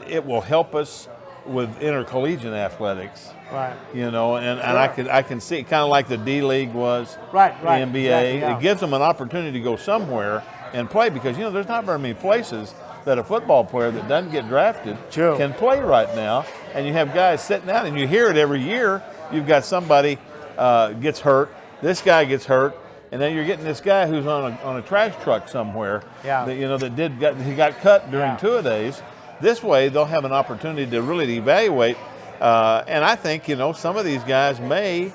it will help us with intercollegiate athletics. Right. You know, and Sure. I can see kind of like the D League was, right, the NBA. Exactly, yeah. It gives them an opportunity to go somewhere and play because, you know, there's not very many places that a football player that doesn't get drafted can play right now. And you have guys sitting out, and you hear it every year. You've got somebody gets hurt, this guy gets hurt, and then you're getting this guy who's on a trash truck somewhere. Yeah. That, you know, he got cut during two-a-days. This way, they'll have an opportunity to really evaluate. And I think, you know, some of these guys may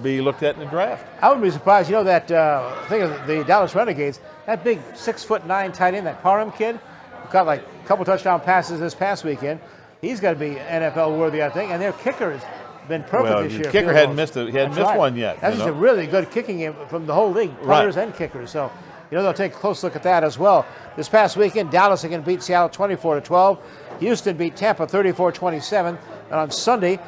be looked at in the draft. I wouldn't be surprised. You know that thing of the Dallas Renegades, that big 6'9" tight end, that Parham kid, who caught like a couple touchdown passes this past weekend. He's got to be NFL worthy, I think. And their kicker has been perfect this year. The kicker hadn't missed one yet. That's just a really good kicking game from the whole league, punters and kickers. So, you know, they'll take a close look at that as well. This past weekend, Dallas again beat Seattle 24-12. Houston beat Tampa 34-27. And on Sunday,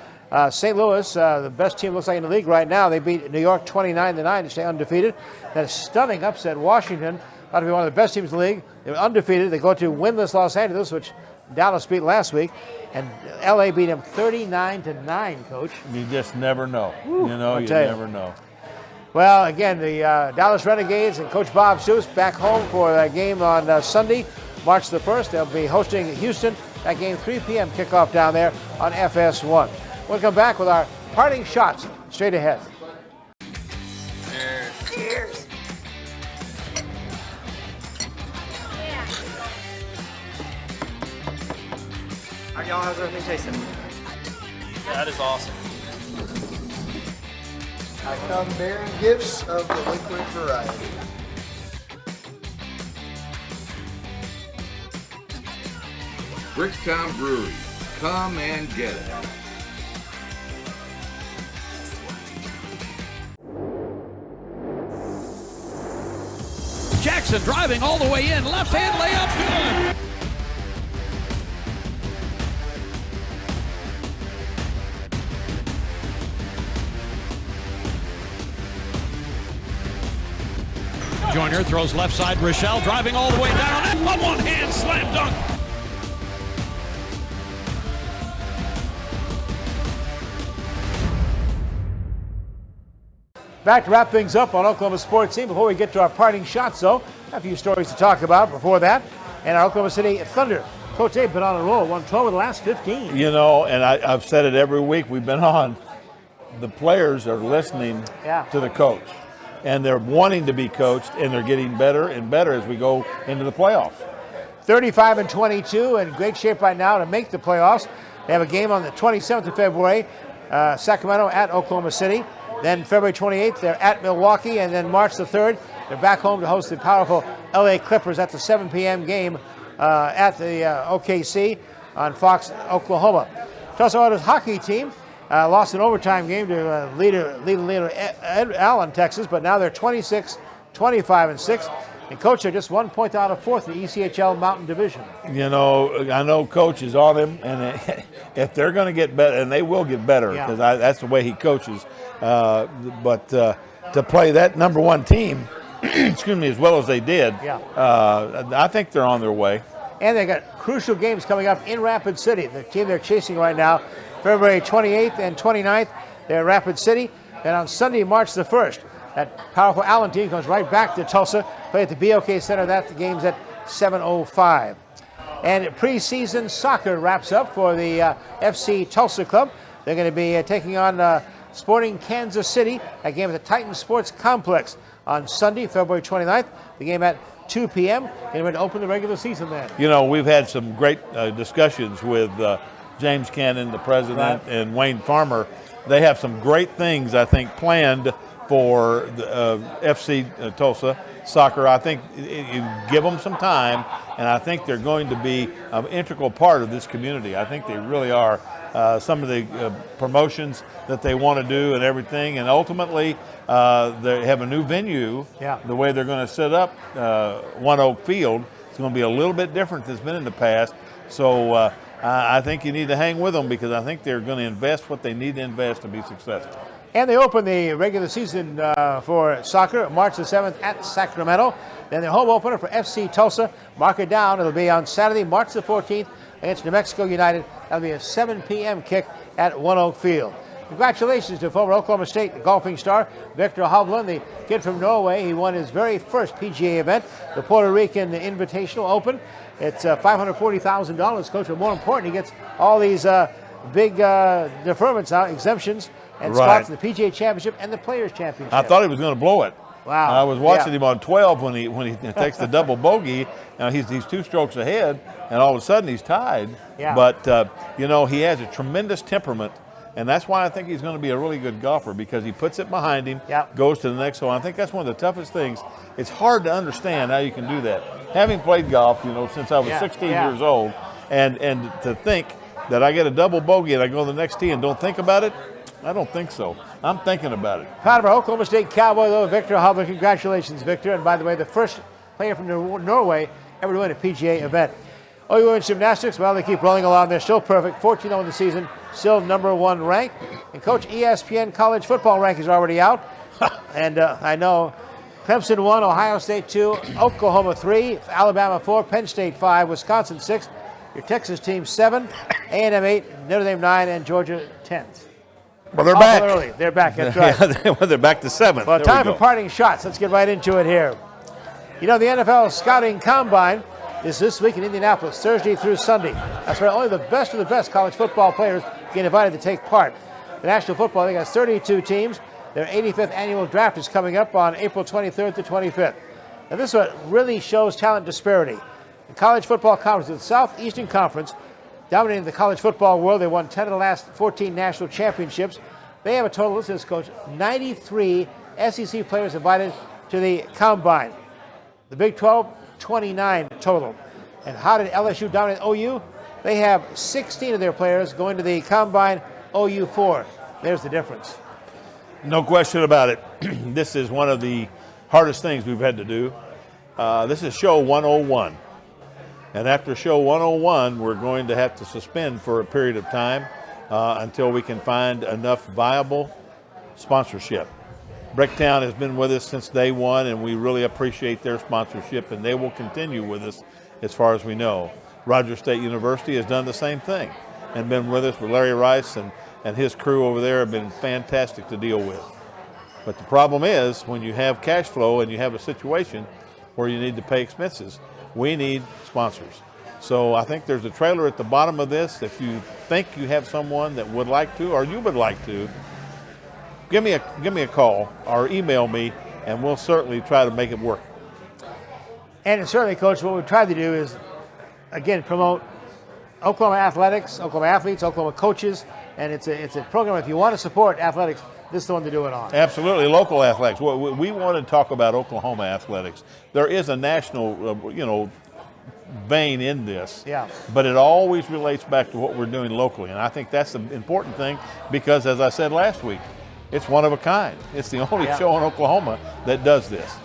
St. Louis, the best team looks like in the league right now, they beat New York 29-9 to stay undefeated. That stunning upset Washington, ought to be one of the best teams in the league. They were undefeated. They go to winless Los Angeles, which Dallas beat last week, and LA beat them 39-9, Coach. You just never know. You know, you never know. Well, again, the Dallas Renegades and Coach Bob Stoops back home for that game on Sunday, March the 1st. They'll be hosting Houston. That game, 3 p.m. kickoff down there on FS1. We'll come back with our parting shots straight ahead. Cheers. All right, y'all, how's everything tasting? That is awesome. I come bearing gifts of the liquid variety. Bricktown Brewery. Come and get it. Jackson driving all the way in, left hand layup, good. Joyner throws left side, Rochelle driving all the way down, a one-hand slam dunk. Back to wrap things up on Oklahoma Sports Scene. Before we get to our parting shots, though, a few stories to talk about before that. And our Oklahoma City Thunder. Coach, they've been on a roll, won 12 of the last 15. You know, and I've said it every week we've been on. The players are listening to the coach. And they're wanting to be coached, and they're getting better and better as we go into the playoffs. 35-22, in great shape right now to make the playoffs. They have a game on the 27th of February, Sacramento at Oklahoma City. Then February 28th, they're at Milwaukee, and then March the 3rd, they're back home to host the powerful LA Clippers at the 7 p.m. game at the OKC on Fox, Oklahoma. Tulsa Oilers hockey team lost an overtime game to leader Allen, Texas, but now they're 26-25-6. And Coach, they're just 1 point out of fourth in the ECHL Mountain Division. You know, I know Coach is on him, and if they're going to get better, and they will get better, because that's the way he coaches. But to play that number one team, excuse me, as well as they did, I think they're on their way. And they got crucial games coming up in Rapid City. The team they're chasing right now, February 28th and 29th, they're at Rapid City. And on Sunday, March the 1st, that powerful Allen team comes right back to Tulsa, play at the BOK Center. That game's at 7:05. And preseason soccer wraps up for the FC Tulsa Club. They're going to be taking on Sporting Kansas City. That game at the Titan Sports Complex on Sunday, February 29th. The game at 2 p.m. Going to open the regular season then. You know, we've had some great discussions with James Cannon, the president, and Wayne Farmer. They have some great things, I think, planned for the FC Tulsa soccer. I think you give them some time, and I think they're going to be an integral part of this community. I think they really are. Some of the promotions that they want to do and everything, and ultimately they have a new venue. The way they're going to set up One Oak Field is going to be a little bit different than it's been in the past. So I think you need to hang with them, because I think they're going to invest what they need to invest to be successful. And they open the regular season for soccer March the 7th at Sacramento. Then their home opener for FC Tulsa, mark it down, it'll be on Saturday, March the 14th against New Mexico United. That'll be a 7 p.m. kick at One Oak Field. Congratulations to former Oklahoma State golfing star Victor Hovland, the kid from Norway. He won his very first PGA event, the Puerto Rican Invitational Open. It's $540,000, Coach, but more important, he gets all these big deferments out, exemptions, and spots in the PGA Championship and the Players Championship. I thought he was going to blow it. Wow. I was watching him on 12 when he takes the double bogey. Now he's 2 strokes ahead, and all of a sudden he's tied. Yeah. But, he has a tremendous temperament, and that's why I think he's going to be a really good golfer, because he puts it behind him, goes to the next hole. I think that's one of the toughest things. It's hard to understand how you can do that. Having played golf, since I was 16 years old, and to think that I get a double bogey and I go to the next tee and don't think about it, I don't think so. I'm thinking about it. Proud of our Oklahoma State Cowboy, though, Victor Hovland. Congratulations, Victor. And by the way, the first player from Norway ever to win a PGA event. OU Women's Gymnastics, well, they keep rolling along. They're still perfect. 14-0 in the season, still #1 ranked. And Coach, ESPN college football rankings are already out. And I know Clemson 1, Ohio State 2, Oklahoma 3, Alabama 4, Penn State 5, Wisconsin 6, your Texas team 7, A&M 8, Notre Dame 9, and Georgia 10. Well, they're back. Early. They're back, that's right. They're back to 7th. Well, time for parting shots. Let's get right into it here. The NFL Scouting Combine is this week in Indianapolis, Thursday through Sunday. That's where only the best of the best college football players get invited to take part. The National Football League has 32 teams. Their 85th annual draft is coming up on April 23rd to 25th. Now, this is what really shows talent disparity. The college football conference, the Southeastern Conference, dominating the college football world. They won 10 of the last 14 national championships. They have a total, listen to this, Coach, 93 SEC players invited to the Combine. The Big 12, 29 total. And how did LSU dominate OU? They have 16 of their players going to the Combine, OU 4. There's the difference. No question about it. This is one of the hardest things we've had to do. This is show 101. And after show 101, we're going to have to suspend for a period of time until we can find enough viable sponsorship. Bricktown has been with us since day one, and we really appreciate their sponsorship, and they will continue with us as far as we know. Rogers State University has done the same thing and been with us with Larry Rice, and his crew over there have been fantastic to deal with. But the problem is, when you have cash flow and you have a situation where you need to pay expenses, we need sponsors. So I think there's a trailer at the bottom of this. If you think you have someone that would like to, or you would like to, give me a call or email me, and we'll certainly try to make it work. And certainly, Coach, what we've tried to do is, again, promote Oklahoma athletics, Oklahoma athletes, Oklahoma coaches, and it's a program. If you want to support athletics, this is the one to do it on. Absolutely, local athletics. We want to talk about Oklahoma athletics. There is a national, vein in this, but it always relates back to what we're doing locally, and I think that's the important thing because, as I said last week, it's one of a kind. It's the only show in Oklahoma that does this.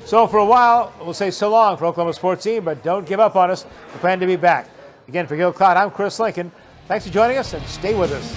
So for a while, we'll say so long for Oklahoma Sports Scene, but don't give up on us. We plan to be back. Again, for Gil Cloud, I'm Chris Lincoln. Thanks for joining us, and stay with us.